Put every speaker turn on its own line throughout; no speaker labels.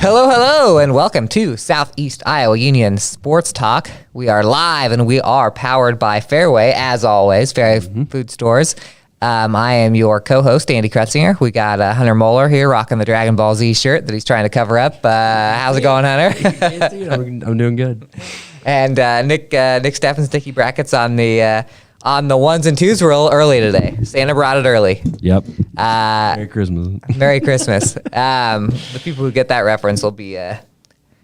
Hello, and welcome to Southeast Iowa Union Sports Talk. We are live, and we are powered by Fairway, as always, Fairway Food Stores. I am your co-host, Andy Kretzinger. We got Hunter Moeller here rocking the Dragon Ball Z shirt that he's trying to cover up. How's it going, Hunter?
I'm doing good.
And Nick Steffens, Dickie Brackets on the ones and twos. We're a little early today. Santa brought it early.
Yep. Merry Christmas.
Merry Christmas. The people who get that reference will be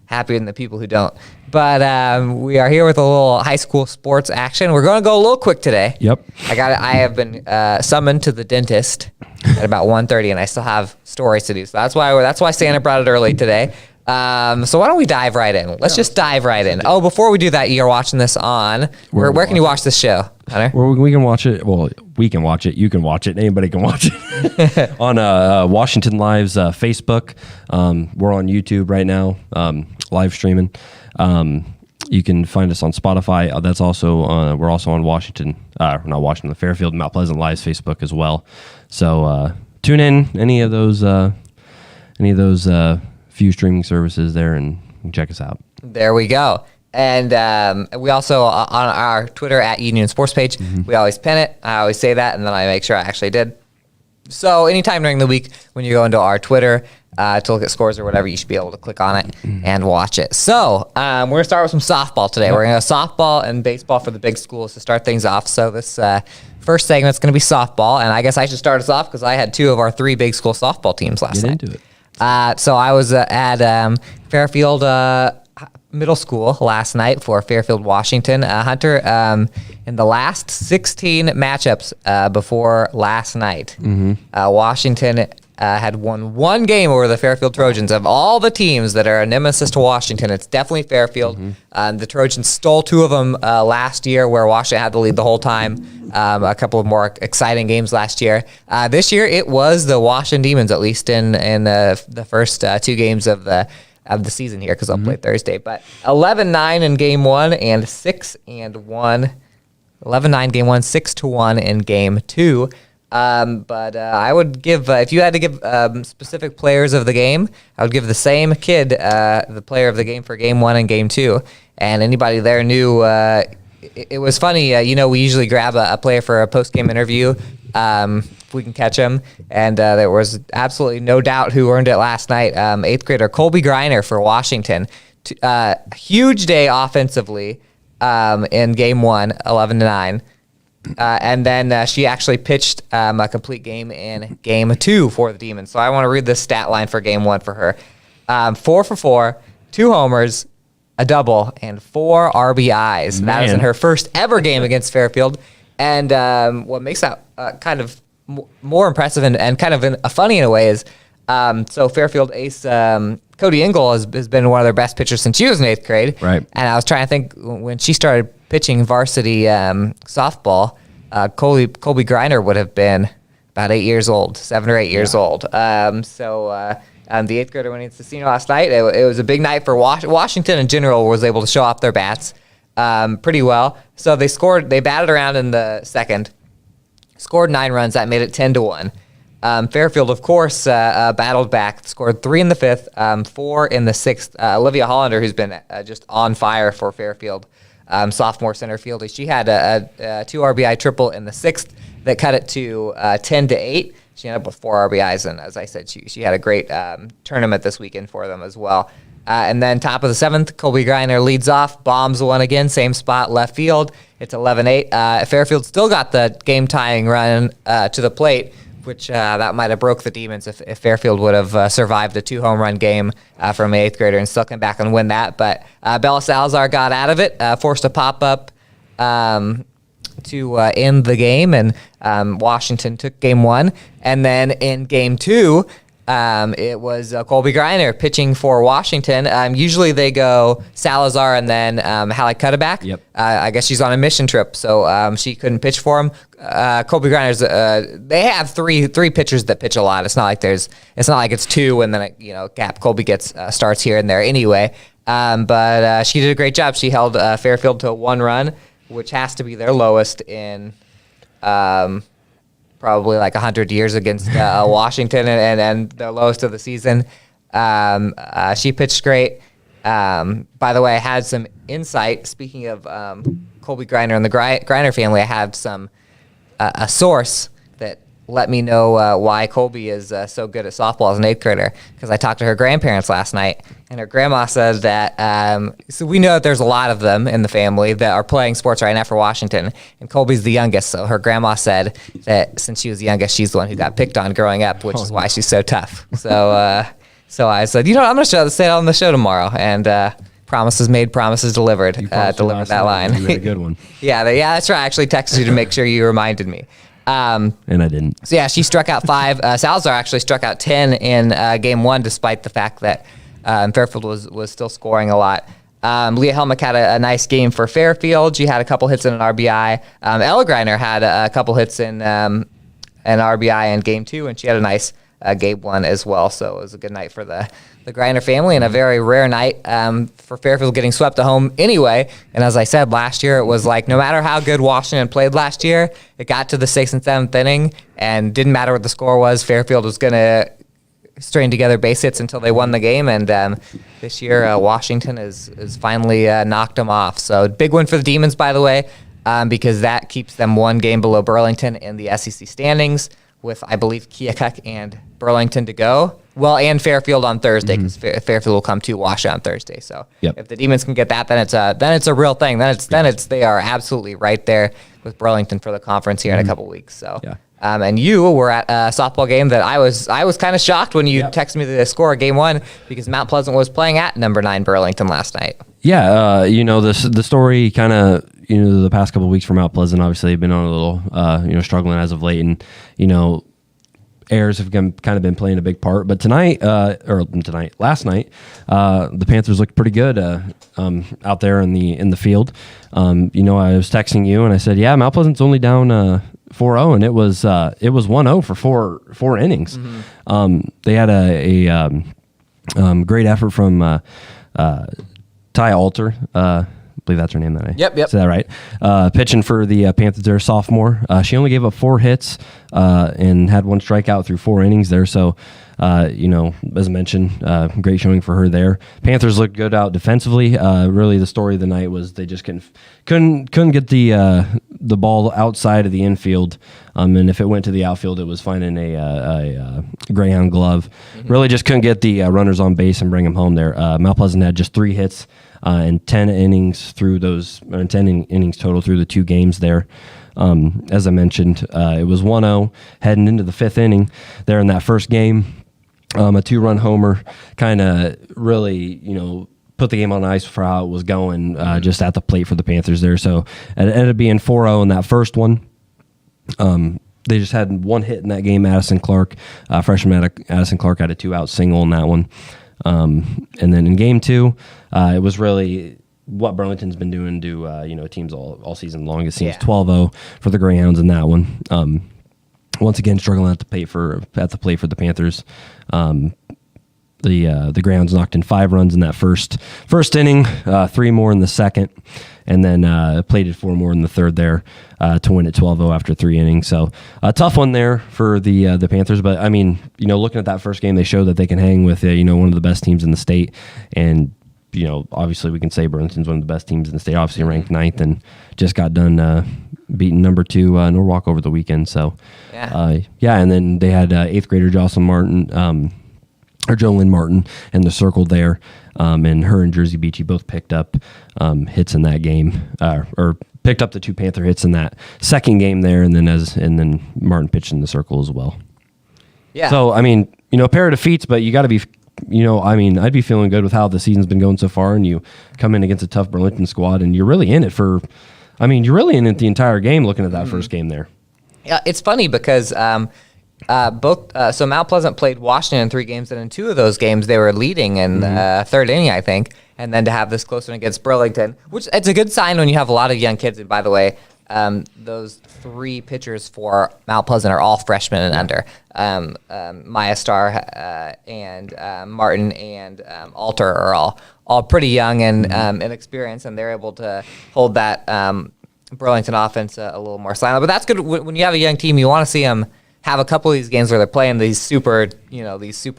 happier than the people who don't. But we are here with a little high school sports action. We're going to go a little quick today.
Yep.
I have been summoned to the dentist at about 1:30, and I still have stories to do. So that's why Santa brought it early today. So why don't we dive right in? Let's just dive right in. Oh, before we do that, you're watching this on. Where can you watch this show, Hunter?
Well, we can watch it. Well, we can watch it. You can watch it. Anybody can watch it on Washington Live's Facebook. We're on YouTube right now, live streaming. You can find us on Spotify. That's also we're also on the Fairfield Mount Pleasant Live's Facebook as well. So tune in any of those few streaming services there and check us out.
There we go. And we also, on our Twitter at Union Sports page, we always pin it. I always say that, and then I make sure I actually did. So anytime during the week when you go into our Twitter to look at scores or whatever, you should be able to click on it and watch it. So we're going to start with some softball today. Yep. We're going to go softball and baseball for the big schools to start things off. So this first segment is going to be softball, and I guess I should start us off because I had two of our three big school softball teams last night.
Get into it.
So I was at Fairfield Middle School last night for Fairfield, Washington. Hunter, in the last 16 matchups before last night, Washington had won one game over the Fairfield Trojans. Of all the teams that are a nemesis to Washington, it's definitely Fairfield. The Trojans stole two of them last year, where Washington had the lead the whole time. A couple of more exciting games last year. This year, it was the Washington Demons, at least in the first two games of the season here, because they'll play Thursday. But 11-9 in game one and 6-1. 11-9 game one, 6-1 in game two. But I would give, if you had to give specific players of the game, I would give the same kid the player of the game for game one and game two. And anybody there knew, it was funny, we usually grab a player for a post-game interview if we can catch him. And there was absolutely no doubt who earned it last night. 8th grader Colby Greiner for Washington. Huge day offensively in game one, 11-9. And then she actually pitched a complete game in game two for the Demons. So I want to read this stat line for game one for her. 4 for 4, 2 homers, a double, and 4 RBIs. And that was in her first ever game against Fairfield. And what makes that kind of more impressive and kind of funny in a way is, so Fairfield ace Cody Engel has been one of their best pitchers since she was in 8th grade.
Right. And
I was trying to think, when she started pitching varsity softball, Colby Greiner would have been about 8 years old, 7 or 8 years old. The 8th grader winning Cicino last night, it was a big night for Washington in general. Was able to show off their bats pretty well. So they batted around in the second, scored 9 runs. That made it 10-1. Fairfield, of course, battled back, scored 3 in the 5th, 4 in the 6th. Olivia Hollander, who's been just on fire for Fairfield, sophomore center fielder. She had a 2 RBI triple in the 6th that cut it to 10-8. She ended up with 4 RBIs, and as I said, she had a great tournament this weekend for them as well. And then top of the 7th, Colby Greiner leads off, bombs one again, same spot, left field. It's 11-8. Fairfield still got the game-tying run to the plate, which that might have broke the Demons if Fairfield would have survived a 2 home run game from an 8th grader and still come back and win that. But Bella Salazar got out of it, forced a pop-up to end the game, and Washington took game one. And then in game two, it was Colby Greiner pitching for Washington. Usually they go Salazar and then Hallie Cutterback. Yep. I guess she's on a mission trip, so she couldn't pitch for him. Colby Greiner's. They have three pitchers that pitch a lot. It's not like it's 2 and then Gap Colby gets starts here and there anyway. But she did a great job. She held Fairfield to a 1 run, which has to be their lowest in probably like 100 years against Washington, and their lowest of the season. She pitched great. By the way, I had some insight. Speaking of Colby Griner and the Griner family, I have some a source that let me know why Colby is so good at softball as an 8th grader, because I talked to her grandparents last night, and her grandma said that, so we know that there's a lot of them in the family that are playing sports right now for Washington, and Colby's the youngest, so her grandma said that since she was the youngest, she's the one who got picked on growing up, which is why she's so tough. So I said, you know what, I'm going to say it on the show tomorrow, and promises made, promises delivered. Delivered that line.
You had a good one.
Yeah, that's right. I actually texted you to make sure you reminded me.
And I didn't.
So yeah, she struck out 5. Salazar actually struck out 10 in game 1, despite the fact that Fairfield was still scoring a lot. Leah Helmick had a nice game for Fairfield. She had a couple hits and an RBI. Ella Griner had a couple hits in an RBI in game 2, and she had a nice game 1 as well. So it was a good night for the Griner family, and a very rare night for Fairfield getting swept at home anyway. And as I said, last year it was like no matter how good Washington played last year, it got to the 6th and 7th inning, and didn't matter what the score was. Fairfield was going to string together base hits until they won the game, and this year Washington is finally knocked them off. So big win for the Demons, by the way, because that keeps them 1 game below Burlington in the SEC standings, with, I believe, Keokuk and Burlington to go. Well, and Fairfield on Thursday, because Fairfield will come to Wash on Thursday. So if the Demons can get that, then it's a real thing. They are absolutely right there with Burlington for the conference here in a couple weeks. So and you were at a softball game that I was kind of shocked when you texted me the score of game 1, because Mount Pleasant was playing at number 9 Burlington last night.
Yeah, the story kind of, the past couple of weeks for Mount Pleasant, obviously, they've been on a little, struggling as of late, and, errors have kind of been playing a big part. But last night, the Panthers looked pretty good out there in the field. I was texting you, and I said, yeah, Mount Pleasant's only down 4-0, and it was 1-0 for four innings. They had a great effort from Ty Alter. I believe that's her name. Yep. Is that right? Pitching for the Panthers there, sophomore. She only gave up 4 hits and had 1 strikeout through 4 innings there. So, as I mentioned, great showing for her there. Panthers looked good out defensively. Really, the story of the night was they just couldn't get the ball outside of the infield. And if it went to the outfield, it was finding a Greyhound glove. Really, just couldn't get the runners on base and bring them home there. Mount Pleasant had just 3 hits. And 10 innings through those, 10 innings total through the 2 games there. As I mentioned, it was 1-0 heading into the 5th inning there in that first game. A 2-run homer kind of really, put the game on ice for how it was going, just at the plate for the Panthers there. So it ended up being 4-0 in that first one. They just had 1 hit in that game. Addison Clark, freshman Addison Clark, had a 2-out single in that one. And then in game 2, it was really what Burlington's been doing to teams all season long. It seems 12-0 for the Greyhounds in that one. Once again, struggling at the plate for the Panthers. The Greyhounds knocked in 5 runs in that first inning, 3 more in the second, and then plated 4 more in the third there to win at 12-0 after 3 innings. So a tough one there for the Panthers. But I mean, looking at that first game, they showed that they can hang with one of the best teams in the state. And obviously we can say Burlington's one of the best teams in the state. Obviously ranked 9th and just got done beating number 2 Norwalk over the weekend. So and then they had 8th grader Jocelyn Martin. Or JoLynn Martin in the circle there, and her and Jersey Beachy both picked up hits in that game, or picked up the 2 Panther hits in that second game there, and then Martin pitched in the circle as well. Yeah. So I mean, a pair of defeats, but you got to be, I'd be feeling good with how the season's been going so far, and you come in against a tough Burlington squad, and you're really in it you're really in it the entire game. Looking at that first game there.
Yeah, it's funny because. So Mount Pleasant played Washington in 3 games, and in 2 of those games they were leading in the 3rd inning, I think. And then to have this close one against Burlington, which it's a good sign when you have a lot of young kids. And by the way, those 3 pitchers for Mount Pleasant are all freshmen and under. Maya Starr and Martin and Alter are all pretty young and inexperienced, and they're able to hold that Burlington offense a little more silent. But that's good when you have a young team. You want to see them have a couple of these games where they're playing these super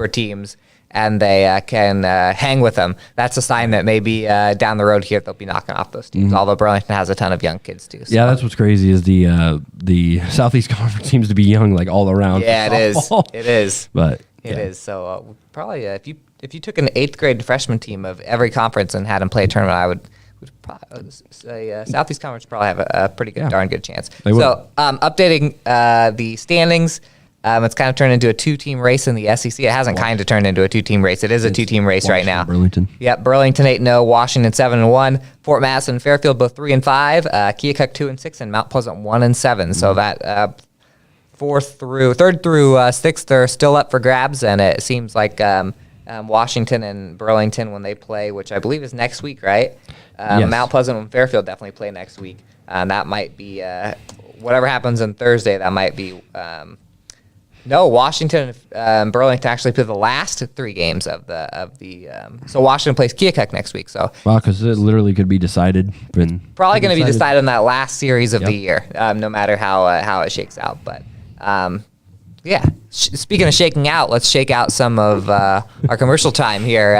teams, and they can hang with them, that's a sign that maybe down the road here they'll be knocking off those teams. Although Burlington has a ton of young kids too. So.
Yeah, that's what's crazy is the Southeast Conference seems to be young like all around.
Yeah, it is. It is.
But
it is. So probably if you took an 8th grade freshman team of every conference and had them play a tournament, I would probably say Southeast Conference probably have a pretty good, darn good chance. So updating the standings. It's kind of turned into a 2-team race in the SEC. It hasn't kind of turned into a 2-team race. It is a 2-team race right now.
Burlington.
Yep, Burlington 8-0, Washington 7-1, Fort Madison and Fairfield both 3-5, Keokuk 2-6, and Mount Pleasant 1-7. So that 3rd through 6th are still up for grabs, and it seems like Washington and Burlington when they play, which I believe is next week, right?
Yes.
Mount Pleasant and Fairfield definitely play next week. That might be whatever happens on Thursday. That might be no. Washington and Burlington actually play the last 3 games of the. So Washington plays Keokuk next week. So
wow, because it literally could be decided.
Probably going to be decided in that last series of the year, no matter how it shakes out. But yeah. Speaking of shaking out, let's shake out some of our commercial time here.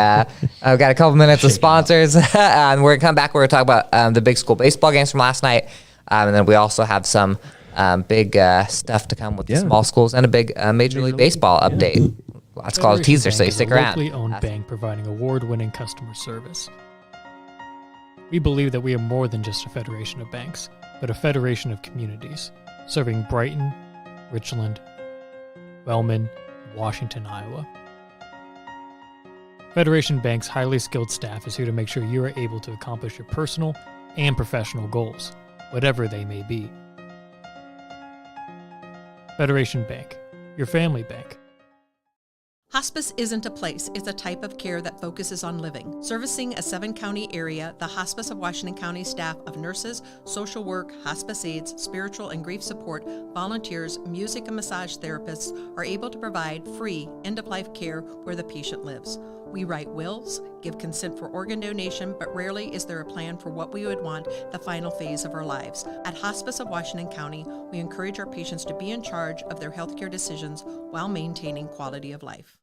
I've got a couple minutes of sponsors, and we're going to come back. We're going to talk about the big school baseball games from last night, and then we also have some big stuff to come with the small schools and a big Major League Baseball update. That's called a teaser, so you stick around.
Locally owned bank providing award-winning customer service. We believe that we are more than just a federation of banks, but a federation of communities, serving Brighton, Richland, Wellman, Washington, Iowa. Federation Bank's highly skilled staff is here to make sure you are able to accomplish your personal and professional goals, whatever they may be. Federation Bank, your family bank.
Hospice isn't a place, it's a type of care that focuses on living. Servicing a 7-county area, the Hospice of Washington County staff of nurses, social work, hospice aides, spiritual and grief support, volunteers, music and massage therapists are able to provide free end-of-life care where the patient lives. We write wills, give consent for organ donation, but rarely is there a plan for what we would want the final phase of our lives. At Hospice of Washington County, we encourage our patients to be in charge of their healthcare decisions while maintaining quality of life.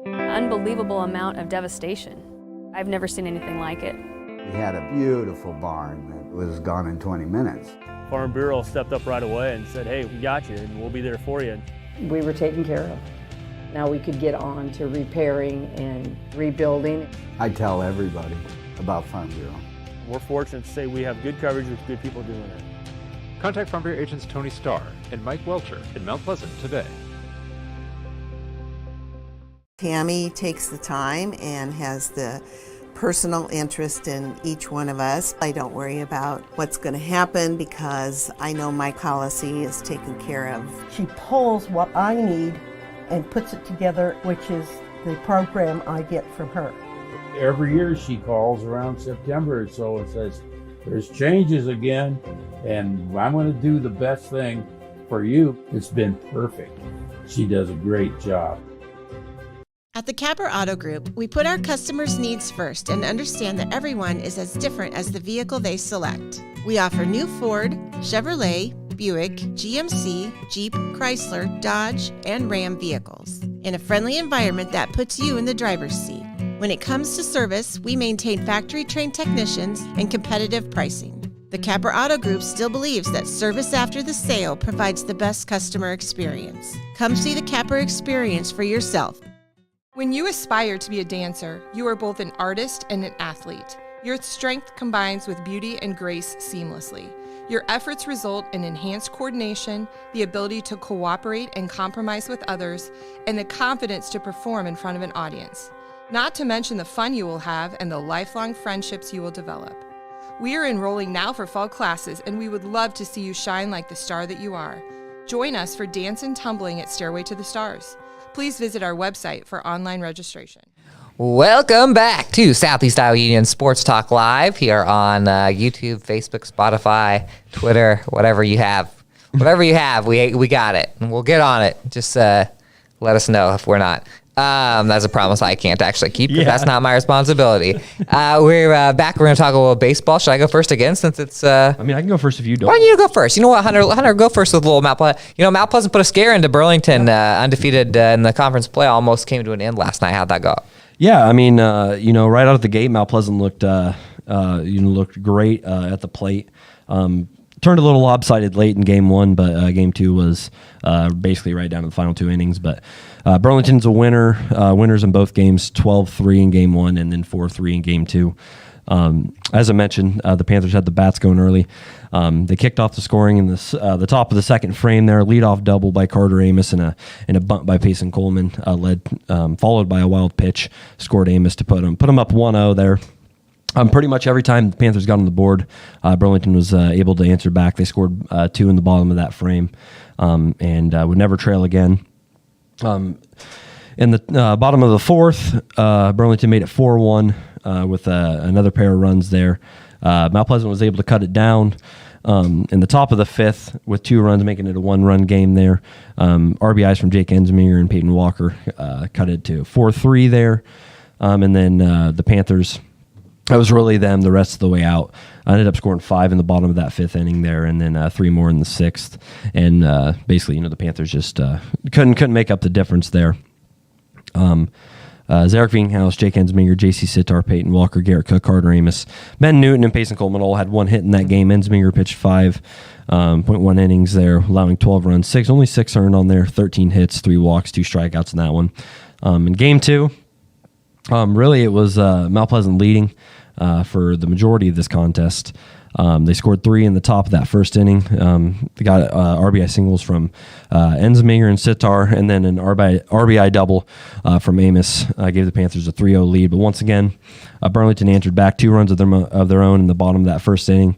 Unbelievable amount of devastation. I've never seen anything like it.
We had a beautiful barn that was gone in 20 minutes.
Farm Bureau stepped up right away and said, hey, we got you and we'll be there for you.
We were taken care of. Now we could get on to repairing and rebuilding.
I tell everybody about Farm Bureau.
We're fortunate to say we have good coverage with good people doing it.
Contact Farm Bureau agents Tony Starr and Mike Welcher in Mount Pleasant today.
Tammy takes the time and has the personal interest in each one of us. I don't worry about what's going to happen because I know my policy is taken care of.
She pulls what I need and puts it together, which is the program I get from her.
Every year she calls around September, so it says, there's changes again, and I'm going to do the best thing for you. It's been perfect. She does a great job.
At the Capper Auto Group, we put our customers' needs first and understand that everyone is as different as the vehicle they select. We offer new Ford, Chevrolet, Buick, GMC, Jeep, Chrysler, Dodge, and Ram vehicles in a friendly environment that puts you in the driver's seat. When it comes to service, we maintain factory-trained technicians and competitive pricing. The Capper Auto Group still believes that service after the sale provides the best customer experience. Come see the Capper experience for yourself.
When you aspire to be a dancer, you are both an artist and an athlete. Your strength combines with beauty and grace seamlessly. Your efforts result in enhanced coordination, the ability to cooperate and compromise with others, and the confidence to perform in front of an audience. Not to mention the fun you will have and the lifelong friendships you will develop. We are enrolling now for fall classes, and we would love to see you shine like the star that you are. Join us for Dance and Tumbling at Stairway to the Stars. Please visit our website for online registration.
Welcome back to Southeast Iowa Union Sports Talk Live here on YouTube, Facebook, Spotify, Twitter, whatever you have. Whatever you have, we got it. And we'll get on it. Just let us know if we're not. That's a promise I can't actually keep because that's not my responsibility. We're back. We're going to talk a little baseball. Should I go first again since it's...
I mean, I can go first if you don't.
Why don't you go first? You know what, Hunter, go first with a little Mount Pleasant. You know, Mount Pleasant put a scare into Burlington, undefeated in the conference play. Almost came to an end last night. How'd that go?
Yeah, I mean, right out of the gate, Mount Pleasant looked great at the plate. Turned a little lopsided late in game one, but game two was basically right down to the final 2 innings. But Burlington's a winner, winners in both games, 12-3 in game one and then 4-3 in game two. As I mentioned, the Panthers had the bats going early. They kicked off the scoring in the top of the second frame there, leadoff double by Carter Amos and a bunt by Payson Coleman, followed by a wild pitch, scored Amos to put them up 1-0 there. Pretty much every time the Panthers got on the board, Burlington was able to answer back. They scored 2 in the bottom of that frame and would never trail again. In the bottom of the fourth, Burlington made it 4-1 with another pair of runs there. Mount Pleasant was able to cut it down in the top of the fifth with 2 runs, making it a 1-run game there. RBIs from Jake Ensminger and Peyton Walker cut it to 4-3 there. And then the Panthers, that was really them the rest of the way out. I ended up scoring 5 in the bottom of that 5th inning there, and then 3 more in the 6th. And basically, the Panthers just couldn't make up the difference there. Zarek Vinghaus, Jake Ensminger, J.C. Sitar, Peyton Walker, Garrett Cook, Carter Amos, Ben Newton, and Payson Coleman all had 1 hit in that game. Ensminger pitched 5.1 innings there, allowing 12 runs, only 6 earned on there, 13 hits, 3 walks, 2 strikeouts in that one. In game 2, really it was Mount Pleasant leading for the majority of this contest. They scored 3 in the top of that first inning. They got RBI singles from Ensminger and Sitar, and then an RBI double from Amos gave the Panthers a 3-0 lead. But once again, Burlington answered back 2 runs of their own in the bottom of that first inning.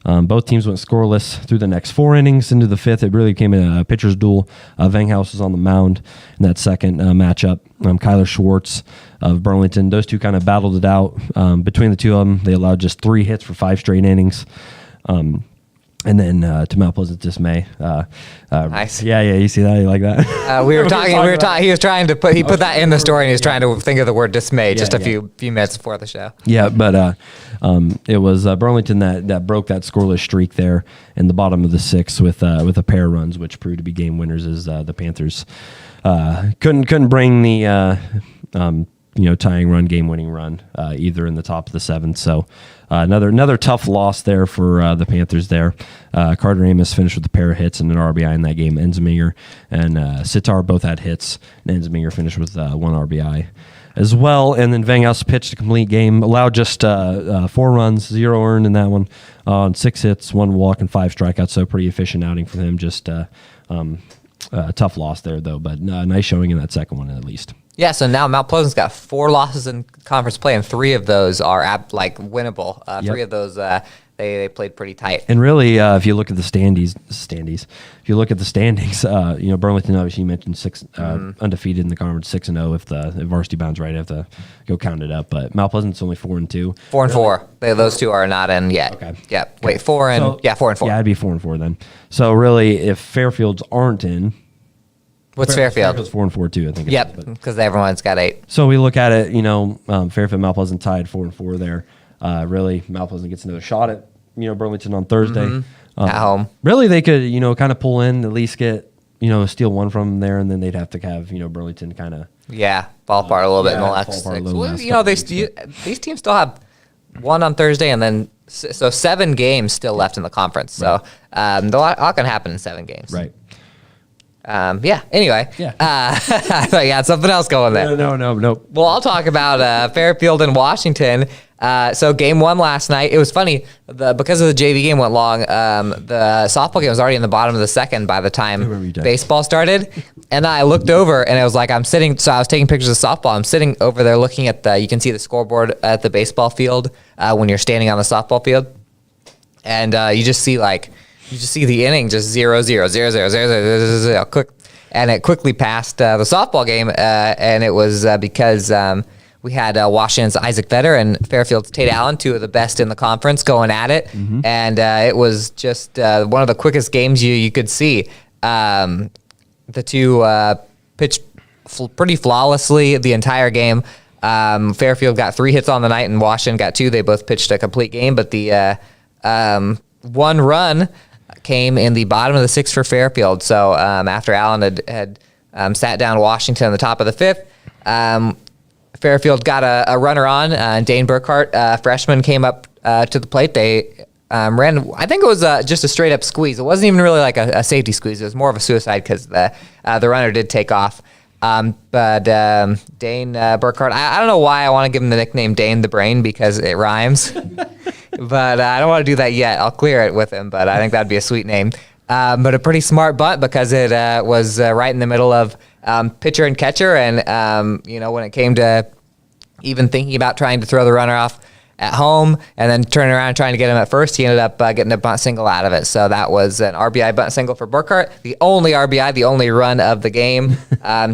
Both teams went scoreless through the next 4 innings into the 5th. It really became a pitcher's duel. Vanghaus was on the mound in that second matchup. Kyler Schwartz of Burlington, those two kind of battled it out. Between the two of them, they allowed just 3 hits for 5 straight innings. And then to Mount Pleasant's dismay,
nice.
Yeah, you see that? You like that?
We were talking. He was trying to put. He put that in the story, and he was trying to think of the word dismay just a few minutes before the show.
Yeah, but it was Burlington that broke that scoreless streak there in the bottom of the 6th with a pair of runs, which proved to be game winners. As the Panthers couldn't bring the tying run, game winning run either in the top of the 7th. So. Another tough loss there for the Panthers there. Carter Amos finished with a pair of hits and an RBI in that game. Ensminger and Sitar both had hits, and Ensminger finished with 1 RBI as well. And then Vanghaus pitched a complete game, allowed just 4 runs, 0 earned in that one, on 6 hits, 1 walk, and 5 strikeouts. So pretty efficient outing for him. Just tough loss there, though, but nice showing in that second one at least.
Yeah, so now Mount Pleasant's got 4 losses in conference play, and 3 of those are winnable. 3 of those they played pretty tight.
And really, if you look at the standings, if you look at the standings, Burlington obviously you mentioned 6 undefeated in the conference, 6-0. If the varsity bounds right, I have to go count it up. But Mount Pleasant's only 4-2.
4-4. Those 2 are not in yet.
Okay.
Yeah. Wait, 4 and 4-4.
Yeah, it'd be 4-4 then. So really, if Fairfields aren't in.
What's Fairfield?
Fairfield's 4-4 too, I think.
Yep, because everyone's got 8.
So we look at it, Fairfield, Mount Pleasant tied 4-4 there. Really, Mount Pleasant gets another shot at Burlington on Thursday
at home.
Really, they could kind of pull in, at least get steal 1 from there, and then they'd have to have Burlington kind of
fall apart a little bit in the last 6. These teams still have 1 on Thursday, and then so 7 games still left in the conference. So a lot can happen in 7 games.
Right.
Anyway.
Yeah.
I thought you had something else going there.
No.
Well, I'll talk about Fairfield and Washington. So game 1 last night, it was funny because of the JV game went long. The softball game was already in the bottom of the 2nd by the time baseball started. And I looked over and it was like I was taking pictures of softball. I'm sitting over there looking at you can see the scoreboard at the baseball field when you're standing on the softball field. And you just see the inning just 0, 0, 0, 0, 0, 0, 0, quick, and it quickly passed the softball game, and it was because we had Washington's Isaac Vetter and Fairfield's Tate Allen, 2 of the best in the conference, going at it, and it was just one of the quickest games you could see. The 2 pitched pretty flawlessly the entire game. Fairfield got 3 hits on the night, and Washington got 2. They both pitched a complete game, but the 1 run came in the bottom of the 6th for Fairfield. So after Allen had sat down Washington in the top of the 5th, Fairfield got a runner on, and Dane Burkhart, freshman, came up to the plate. They ran, I think it was just a straight up squeeze. It wasn't even really like a safety squeeze. It was more of a suicide because the runner did take off. But Dane Burkhart, I don't know why I want to give him the nickname Dane the Brain because it rhymes. But I don't want to do that yet. I'll clear it with him, but I think that'd be a sweet name. But a pretty smart bunt because it was right in the middle of pitcher and catcher. And, when it came to even thinking about trying to throw the runner off at home and then turning around and trying to get him at first, he ended up getting a bunt single out of it. So that was an RBI bunt single for Burkhart, the only RBI, the only run of the game.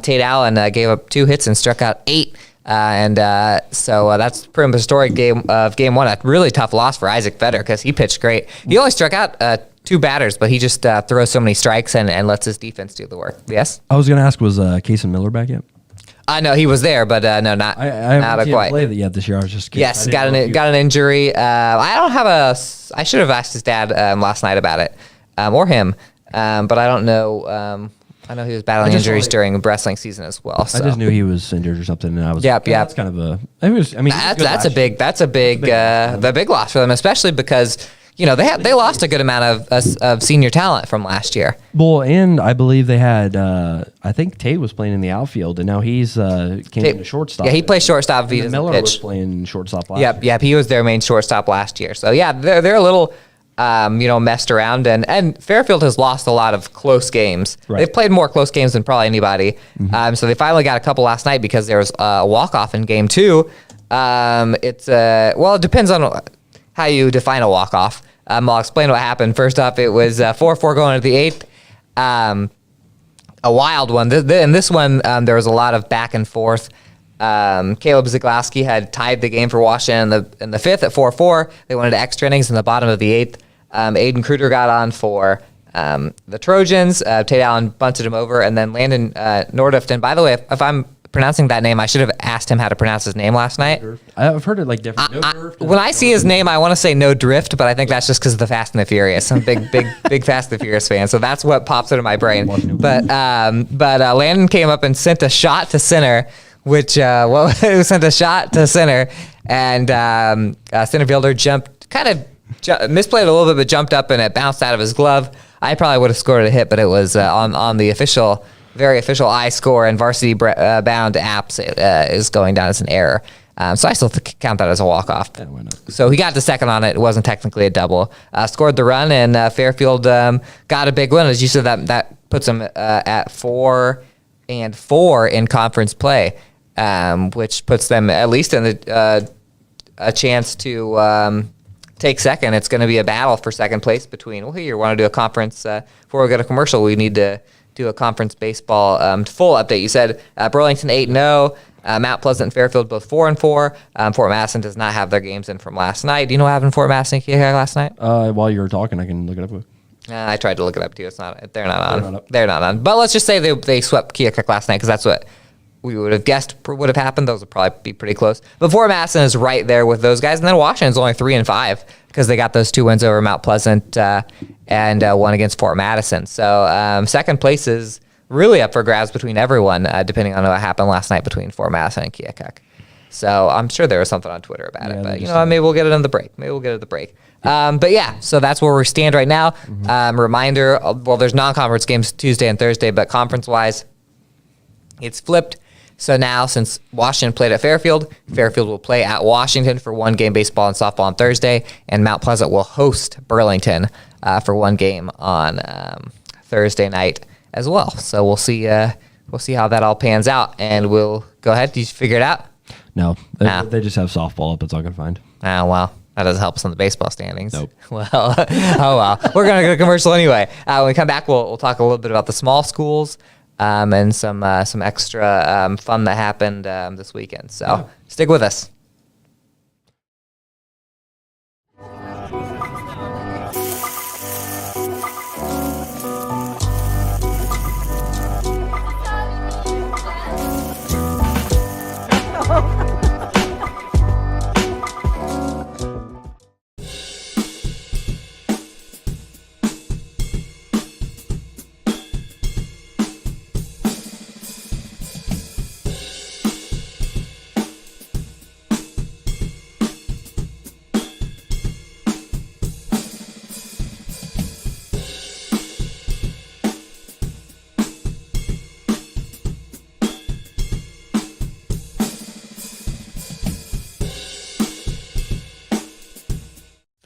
Tate Allen gave up 2 hits and struck out 8. So that's pretty much the story game one. A really tough loss for Isaac Vetter because he pitched great. He only struck out 2 batters, but he just throws so many strikes and lets his defense do the work. Yes?
I was going to ask, was Kason Miller back yet?
No, he was there, but no, not
I haven't
quite.
played yet this year. I was just curious.
Yes, got an injury. I should have asked his dad last night about it, or him, but I don't know. I know he was battling injuries during wrestling season as well. So.
I just knew he was injured or something, and I was that's kind of a.
That's a big the big loss for them, especially because. They lost a good amount of senior talent from last year.
Well, and I believe they had, I think Tate was playing in the outfield, and now he's came into shortstop.
Yeah, he plays shortop. If he doesn't
Miller
pitch.
was playing shortstop last year.
Yep, he was their main shortstop last year. So yeah, they're a little, messed around, and Fairfield has lost a lot of close games. Right. They've played more close games than probably anybody. Mm-hmm. So they finally got a couple last night because there was a walk-off in game 2. It depends on how you define a walk-off. I'll explain what happened. First off, it was 4-4 going into the 8th. A wild one. In this one, there was a lot of back and forth. Caleb Zaglaski had tied the game for Washington in the 5th at 4-4. They went into extra innings in the bottom of the 8th. Aiden Kruger got on for the Trojans. Tate Allen bunted him over, and then Landon Nordift. And by the way, if I'm pronouncing that name, I should have asked him how to pronounce his name last night.
I've heard it like different.
When I see his name, I want to say No Drift, but I think that's just because of the Fast and the Furious. I'm a big Fast and the Furious fan, so that's what pops into my brain. But Landon came up and sent a shot to center, which sent a shot to center, and center fielder misplayed a little bit, but jumped up and it bounced out of his glove. I probably would have scored a hit, but it was on the official. Very official iScore and Varsity Bound apps is going down as an error. So I still count that as a walk-off.
Yeah, why not?
So he got the second on it. It wasn't technically a double. Scored the run, and Fairfield got a big win. As you said, that puts them at 4-4 in conference play, which puts them at least in a chance to take second. It's going to be a battle for second place between, you want to do a conference. Before we go to commercial, we need to do a conference baseball full update. You said Burlington 8-0, Mount Pleasant and Fairfield both 4-4. Fort Madison does not have their games in from last night. Do you know what happened in Fort Madison last night?
While you were talking, I can look it up.
I tried to look it up too. They're not on. But let's just say they swept Keokuk last night because that's what we would have guessed would have happened. Those would probably be pretty close. But Fort Madison is right there with those guys, and then Washington's only 3-5 because they got those 2 wins over Mount Pleasant and one against Fort Madison. So second place is really up for grabs between everyone, depending on what happened last night between Fort Madison and Keokuk. So I'm sure there was something on Twitter about it, but maybe we'll get it on the break. But yeah, so that's where we stand right now. Mm-hmm. Reminder, there's non-conference games Tuesday and Thursday, but conference-wise, it's flipped. So now, since Washington played at Fairfield, Fairfield will play at Washington for 1 game baseball and softball on Thursday, and Mount Pleasant will host Burlington for 1 game on Thursday night as well. So we'll see how that all pans out, and we'll go ahead. Did you figure it out?
No, they just have softball up. That's all I can find.
Oh, well. That doesn't help us on the baseball standings.
Nope.
Well, oh well. We're going to go to commercial anyway. When we come back, we'll talk a little bit about the small schools and some extra fun that happened this weekend. So stick with us.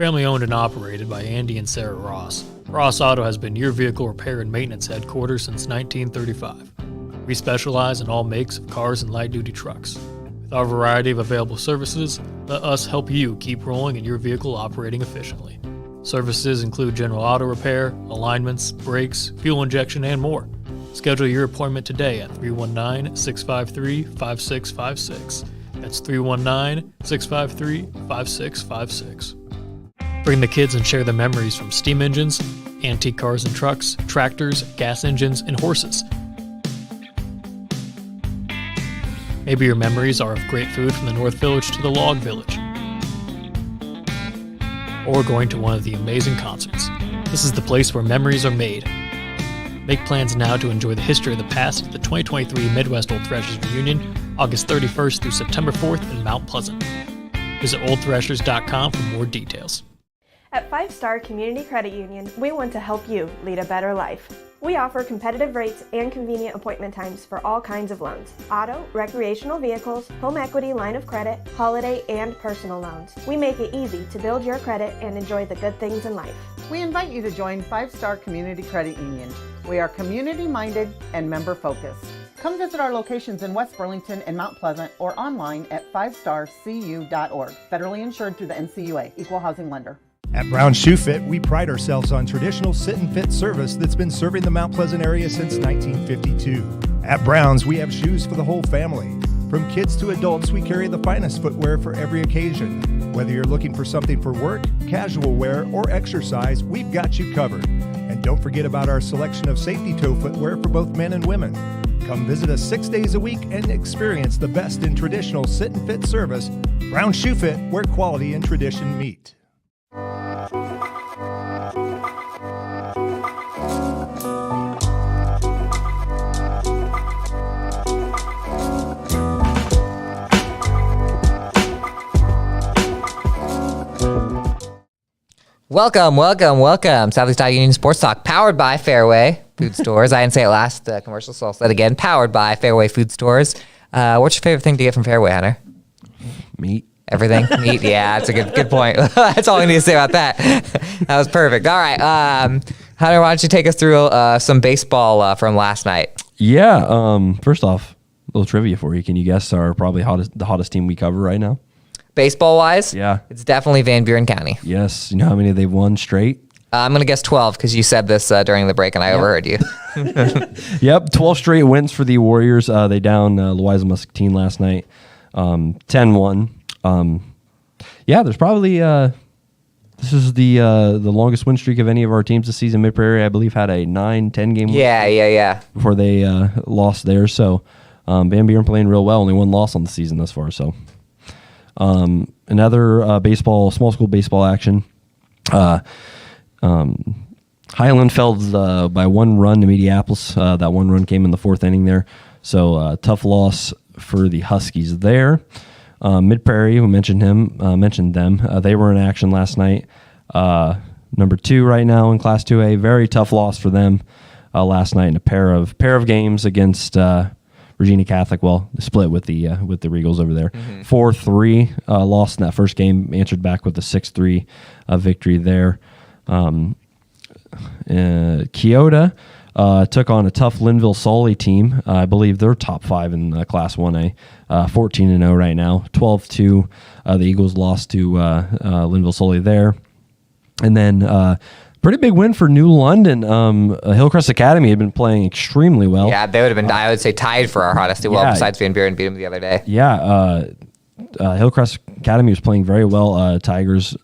Family owned and operated by Andy and Sarah Ross, Ross Auto has been your vehicle repair and maintenance headquarters since 1935. We specialize in all makes of cars and light-duty trucks. With our variety of available services, let us help you keep rolling and your vehicle operating efficiently. Services include general auto repair, alignments, brakes, fuel injection, and more. Schedule your appointment today at 319-653-5656. That's 319-653-5656. Bring the kids and share the memories from steam engines, antique cars and trucks, tractors, gas engines, and horses. Maybe your memories are of great food from the North Village to the Log Village, or going to one of the amazing concerts. This is the place where memories are made. Make plans now to enjoy the history of the past at the 2023 Midwest Old Threshers Reunion, August 31st through September 4th in Mount Pleasant. Visit oldthreshers.com for more details.
At 5 Star Community Credit Union, we want to help you lead a better life. We offer competitive rates and convenient appointment times for all kinds of loans: auto, recreational vehicles, home equity line of credit, holiday, and personal loans. We make it easy to build your credit and enjoy the good things in life.
We invite you to join 5 Star Community Credit Union. We are community-minded and member-focused. Come visit our locations in West Burlington and Mount Pleasant or online at 5starcu.org. Federally insured through the NCUA, Equal Housing Lender.
At Brown Shoe Fit, we pride ourselves on traditional sit and fit service that's been serving the Mount Pleasant area since 1952. At Brown's, we have shoes for the whole family. From kids to adults, we carry the finest footwear for every occasion. Whether you're looking for something for work, casual wear, or exercise, we've got you covered. And don't forget about our selection of safety toe footwear for both men and women. Come visit us 6 days a week and experience the best in traditional sit and fit service. Brown Shoe Fit, where quality and tradition meet.
Welcome. Southeast Iowa Union Sports Talk, powered by Fairway Food Stores. I didn't say it last commercial, so I'll say it again. Powered by Fairway Food Stores. What's your favorite thing to get from Fairway, Hunter?
Meat.
Everything? Meat? Yeah, that's a good point. That's all I need to say about that. That was perfect. All right. Hunter, why don't you take us through some baseball from last night?
Yeah. First off, a little trivia for you. Can you guess the hottest team we cover right now?
Baseball-wise?
Yeah.
It's definitely Van Buren County.
Yes. You know how many they've won straight?
I'm going to guess 12 because you said this during the break and I overheard you.
Yep. 12 straight wins for the Warriors. They downed Louisa Muscatine last night, 10-1. Yeah, there's probably this is the longest win streak of any of our teams this season. Mid-Prairie, I believe, had a 9-10 game win
Yeah.
before they lost there. So Van Buren playing real well. Only one loss on the season thus far. So another small school baseball action. Highland fell by 1 run to Mediapolis. That 1 run came in the 4th inning there. So tough loss for the Huskies there. Mid-Prairie, we mentioned them. They were in action last night. Number 2 right now in Class 2A. Very tough loss for them last night in a pair of games against Regina Catholic. Well, they split with the Regals over there. 4-3 lost in that first game. Answered back with a 6-3 victory there. Keota took on a tough Linville-Sully team. I believe they're top 5 in Class 1A, 14-0 right now. 12-2, the Eagles lost to Linville-Sully there. And then pretty big win for New London. Hillcrest Academy had been playing extremely well.
Yeah, they would have been, I would say, tied for our hottest. Well, besides Van Buren beat them the other day.
Yeah, Hillcrest Academy was playing very well. Tigers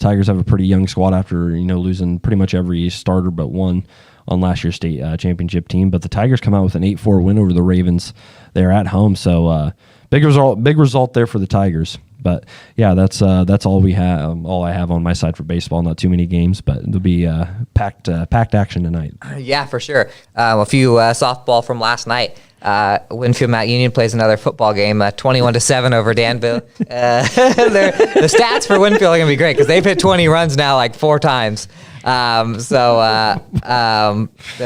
have a pretty young squad after losing pretty much every starter but one on last year's state championship team. But the Tigers come out with an 8-4 win over the Ravens. They're at home, so big result there for the Tigers. But yeah, that's all we have. All I have on my side for baseball. Not too many games, but there'll be packed action tonight.
Yeah, for sure. A few softball from last night. Winfield Mount Union plays another football game, 21-7 over Danville. The stats for Winfield are gonna be great because they've hit 20 runs now like 4 times. The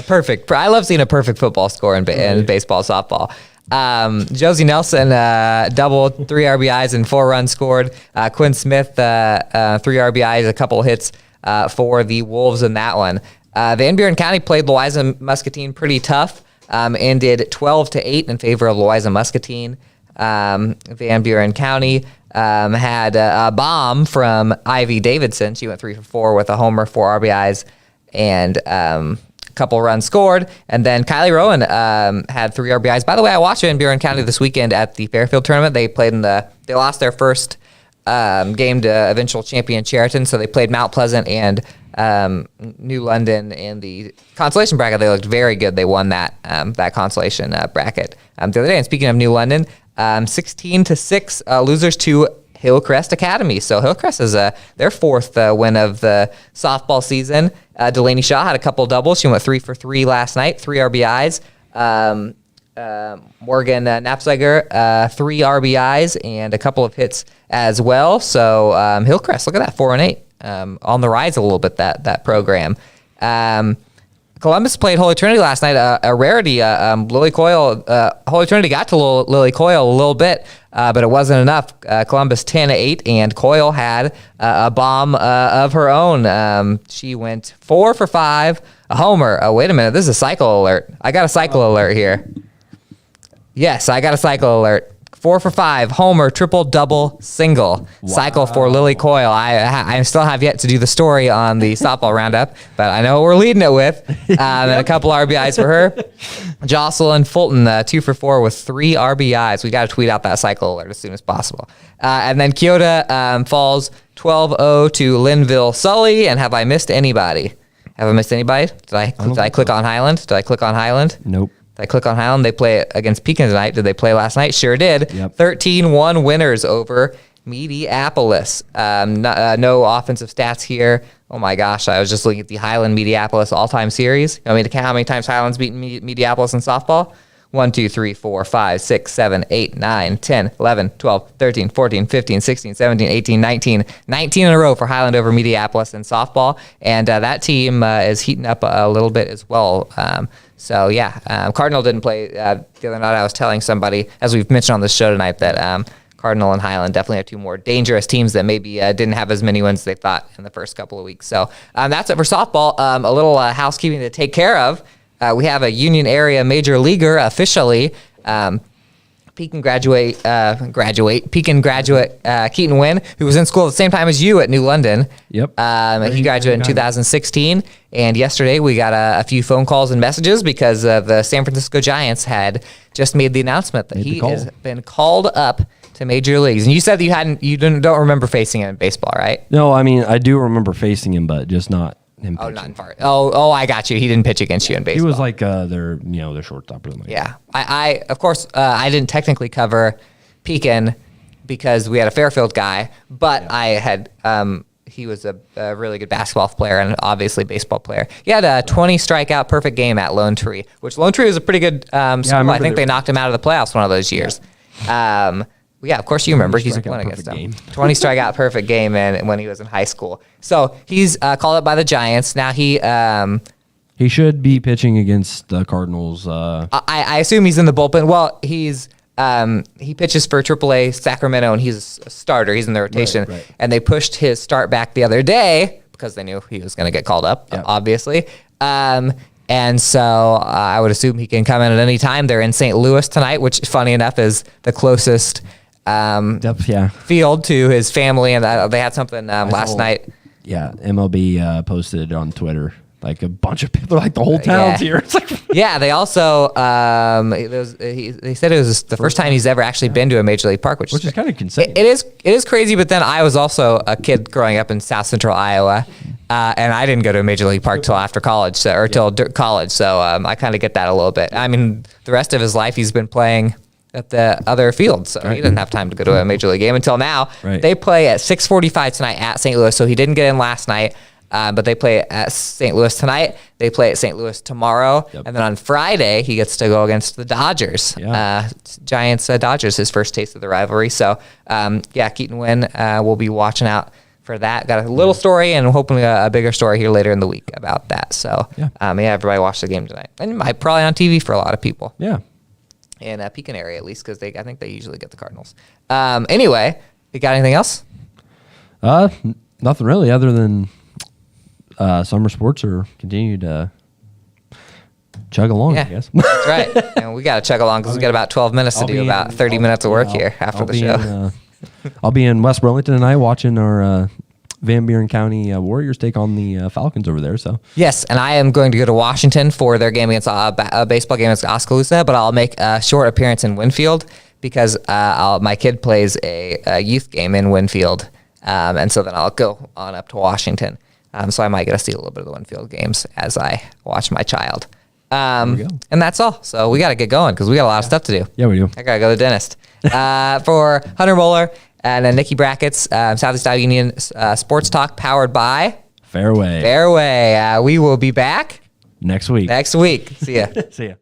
perfect. I love seeing a perfect football score in baseball, softball. Josie Nelson doubled, 3 RBIs and 4 runs scored. Quinn Smith 3 RBIs, a couple hits for the Wolves in that one. Van Buren County played Louisa Muscatine pretty tough, ended 12-8 in favor of Louisa Muscatine. Van Buren County had a bomb from Ivy Davidson. She went 3 for 4 with a homer, 4 RBIs, and a couple runs scored. And then Kylie Rowan had 3 RBIs. By the way, I watched Van Buren County this weekend at the Fairfield tournament. They lost their first game to eventual champion Chariton, so they played Mount Pleasant and New London in the consolation bracket. They looked very good. They won that consolation bracket the other day. And speaking of New London, 16-6 losers to Hillcrest Academy. So Hillcrest is their 4th win of the softball season. Delaney Shaw had a couple doubles. She went 3 for 3 last night, 3 RBIs. Morgan Knapziger, 3 RBIs and a couple of hits as well. So Hillcrest, look at that, 4-8. On the rise a little bit, that program. Columbus played Holy Trinity last night, a rarity. Lily Coyle, Holy Trinity got to Lily Coyle a little bit, but it wasn't enough. Columbus 10-8, and Coyle had a bomb of her own. She went 4 for 5, a homer. Oh, wait a minute, this is a cycle alert. I got a cycle alert here. Yes, I got a cycle alert. 4 for 5, homer, triple, double, single. Wow. Cycle for Lily Coyle. I still have yet to do the story on the softball roundup, but I know what we're leading it with. And a couple RBIs for her. Jocelyn Fulton, 2 for 4 with 3 RBIs. We got to tweet out that cycle alert as soon as possible. And then Keota falls 12-0 to Linville Sully. And have I missed anybody? Have I missed anybody? Did I click on Highland? Did I click on Highland?
Nope.
I click on Highland. They play against Pekin tonight. Did they play last night? Sure did.
Yep.
13-1 winners over Mediapolis. No offensive stats here. Oh my gosh, I was just looking at the Highland Mediapolis all-time series. You want me to count how many times Highland's beaten Mediapolis in softball? 1, 2, 3, 4, 5, 6, 7, 8, 9, 10, 11, 12, 13, 14, 15, 16, 17, 18, 19. 19 in a row for Highland over Mediapolis in softball. And that team is heating up a little bit as well. So, yeah, Cardinal didn't play the other night. I was telling somebody, as we've mentioned on the show tonight, that Cardinal and Highland definitely are 2 more dangerous teams that maybe didn't have as many wins as they thought in the first couple of weeks. So that's it for softball. A little housekeeping to take care of. We have a Union area major leaguer officially. Pekin graduate Keaton Wynn, who was in school at the same time as you at New London.
Yep.
He graduated in 2016, and yesterday we got a few phone calls and messages because the San Francisco Giants had just made the announcement that he has been called up to major leagues. And you said that you don't remember facing him in baseball, right?
No, I mean I do remember facing him, but just not him.
Oh, not in part. Oh, I got you. He didn't pitch against you in baseball.
He was like their shortstop or something.
Yeah, I of course I didn't technically cover Pekin because we had a Fairfield guy, but yeah. I had he was a really good basketball player and obviously baseball player. He had a 20 strikeout perfect game at Lone Tree, which Lone Tree was a pretty good school. I think they knocked him out of the playoffs one of those years. Yeah, of course you remember. He's won against them. 20 strikeout perfect game when he was in high school. So he's called up by the Giants. Now he
should be pitching against the Cardinals.
I assume he's in the bullpen. Well, he pitches for AAA Sacramento, and he's a starter. He's in the rotation. Right. And they pushed his start back the other day because they knew he was going to get called up, obviously. And so I would assume he can come in at any time. They're in St. Louis tonight, which, funny enough, is the closest field to his family. And they had something last night.
Yeah, MLB posted on Twitter. Like a bunch of people, like the whole town's here. It's like
yeah, they also they said it was the first time he's ever actually been to a major league park, which
is kind of insane.
It is crazy. But then I was also a kid growing up in South Central Iowa, and I didn't go to a major league park till after college, till college. So I kind of get that a little bit. I mean, the rest of his life he's been playing at the other fields, so he didn't have time to go to a major league game until now. Right. They play at 6:45 tonight at St. Louis, so he didn't get in last night. But they play at St. Louis tonight. They play at St. Louis tomorrow. Yep. And then on Friday, he gets to go against the Dodgers. Yeah. Giants, Dodgers, his first taste of the rivalry. So, Keaton Wynn, we'll be watching out for that. Got a little story and hopefully a bigger story here later in the week about that. So, everybody watch the game tonight. And probably on TV for a lot of people.
Yeah.
in Pekin area, at least, because I think they usually get the Cardinals. Anyway, you got anything else?
Nothing really, other than summer sports are continued to chug along, I guess.
That's right. And we got to chug along because we got about 12 minutes to do about 30 minutes of work here after the show.
I'll be in West Burlington tonight watching our Van Buren County Warriors take on the Falcons over there. So
yes, and I am going to go to Washington for their game against a baseball game against Oskaloosa, but I'll make a short appearance in Winfield because my kid plays a youth game in Winfield, and so then I'll go on up to Washington. So I might get to see a little bit of the Winfield games as I watch my child. And that's all. So we got to get going because we got a lot of stuff to do.
Yeah, we do.
I got to go to the dentist. For Hunter Moeller and Nikki Brackett's Southeast Iowa Union Sports Talk powered by
Fairway.
We will be back
next week.
See ya.
See ya.